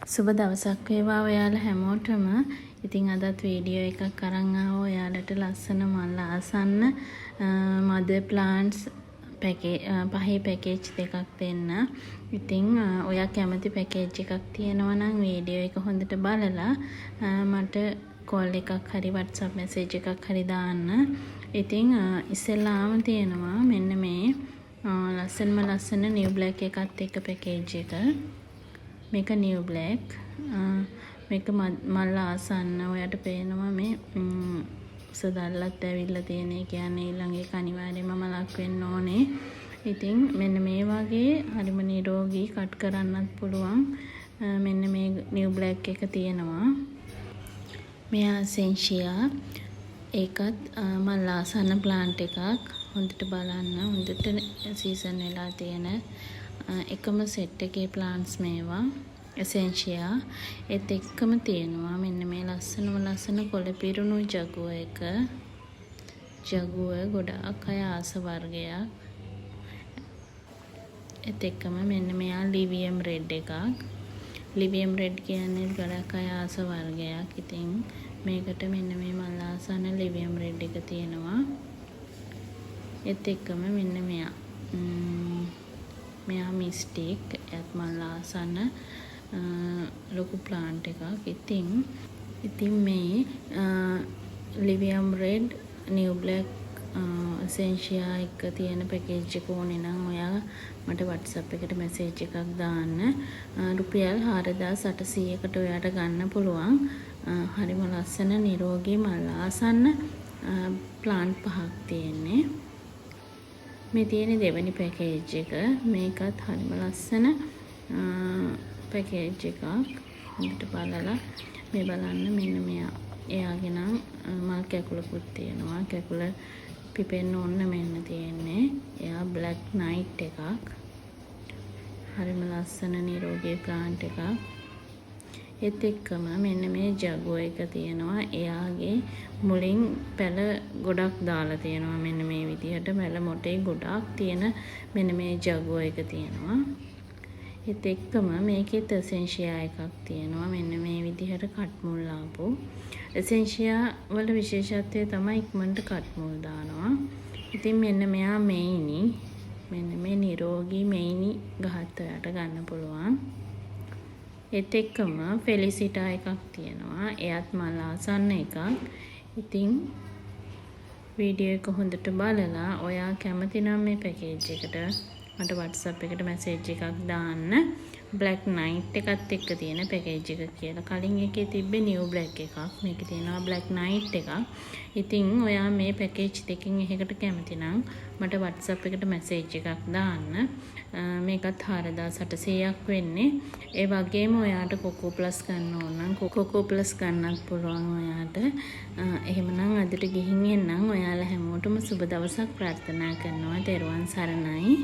සුබ දවසක් වේවා ඔයාලා හැමෝටම. ඉතින් අදත් වීඩියෝ එකක් අරන් ආවා ඔයාලට ලස්සන මල් ආසන්න මදර් ප්ලාන්ට්ස් පහේ පැකේජ් දෙකක් දෙන්න. ඉතින් ඔයා කැමති පැකේජ් එකක් තියෙනවා නම් වීඩියෝ එක හොඳට බලලා මට කෝල් එකක් හරි WhatsApp message එකක් හරි දාන්න. ඉතින් ඉස්සෙල්ලාම තියෙනවා මෙන්න මේ ලස්සන නිව් බ්ලැක් එකත් එක්ක පැකේජ් එක. මේක නිව් බ්ලැක්. මේක මල් ආසන්න ඔයාට පේනවා මේ සදල්ලත් ඇවිල්ලා තියෙන. ඒ කියන්නේ ඊළඟ එක අනිවාර්යයෙන්ම මලක් වෙන්න ඕනේ. ඉතින් මෙන්න මේ වගේ හරිම නිරෝගී කට් කරන්නත් පුළුවන්. මෙන්න මේ නිව් බ්ලැක් එක තියෙනවා. මෙයා සෙන්ෂියා. ඒකත් මල් ආසන්න ප්ලාන්ට් එකක්. හොඳට බලන්න. හොඳට සීසන් වෙලා තියෙන එකම සෙට් එකේ ප්ලාන්ට්ස් මේවා එසෙන්ෂියා. ඒත් එක්කම තියෙනවා මෙන්න මේ ලස්සන කොළ පිරුණු ජගුව එක. ජගුව ගොඩාක් අය ආස වර්ගයක්. ඒත් එක්කම මෙන්න මෙයා ලිවියම් රෙඩ් එකක්. ලිවියම් රෙඩ් කියන්නේ ගොඩාක් අය ආස වර්ගයක්. ඉතින් මේකට මෙන්න මේ මල් ආසන්න ලිවියම් රෙඩ් එක තියෙනවා. ඒත් එක්කම මෙන්න මෙයා මිස්ටික්. එයත් මල් ආසන්න ලොකු ප්ලාන්ට් එකක්. ඉතින් මේ ලිවියම් රෙඩ් නිව් බ්ලැක් එසෙන්ෂියා එක තියෙන පැකේජ් එක ඕනේ නම් ඔයා මට WhatsApp එකට මැසේජ් එකක් දාන්න. රුපියල් 4800කට ඔයාට ගන්න පුළුවන්. හරිම ලස්සන නිරෝගී මල් ආසන්න ප්ලාන්ට් පහක් තියෙන්නේ. මේ තියෙන දෙවෙනි පැකේජ් එක. මේකත් හරිම ලස්සන පැකේජ් එකක්. හොඳට බලලා මේ බලන්න මෙන්න මෙයා. එයාගේ නම් මල් කැකුලකුත් තියෙනවා. කැකුල පිපෙන්න ඕන මෙන්න තියෙන්නේ. එයා බ්ලැක් නයිට් එකක්. හරිම ලස්සන නිරෝගී ප්ලාන්ට් එකක්. ඒත් එක්කම මෙන්න මේ ජගුව එක තියෙනවා. එයාගේ මුලින් පැල ගොඩක් දාලා තියෙනවා. මෙන්න මේ විදිහට පැල මොටේ ගොඩක් තියෙන මෙන්න මේ ජගුව එක තියෙනවා. ඒත් එක්කම මේකෙත් එසෙන්ෂියා එකක් තියෙනවා. මෙන්න මේ විදිහට කට් මුල් ආපු. එසෙන්ෂියා වල විශේෂත්වය තමයි ඉක්මනට කට් මුල් දානවා. ඉතින් මෙන්න මෙයා මෙයිනි. මෙන්න මේ නිරෝගී මෙයිනි ගහත් ඔයාට ගන්න පුළුවන්. ඒත් එක්කම ෆෙලිසිටා එකක් තියෙනවා. එයත් මල් ආසන්න එකක්. ඉතින් වීඩියෝ එක හොඳට බලලා ඔයා කැමති නම් මේ පැකේජ් එකට මට WhatsApp එකට මැසේජ් එකක් දාන්න. බ්ලැක් නයිට් එකත් එක්ක තියෙන පැකේජ් එක කියලා. කලින් එකේ තිබ්බේ නිව් බ්ලැක් එකක්. මේකේ තියෙනවා බ්ලැක් නයිට් එකක්. ඉතින් ඔයා මේ පැකේජ් දෙකෙන් එකකට කැමති නම් මට WhatsApp එකට මැසේජ් එකක් දාන්න. මේකත් 4800ක් වෙන්නේ. ඒ වගේම ඔයාට කොකෝ ප්ලස් ගන්න ඕන නම් කොකෝ ප්ලස් ගන්නත් පුළුවන් ඔයාට. එහෙමනම් අදට ගිහින් එන්නම්. ඔයාලා හැමෝටම සුබ දවසක් ප්‍රාර්ථනා කරනවා. තෙරුවන් සරණයි.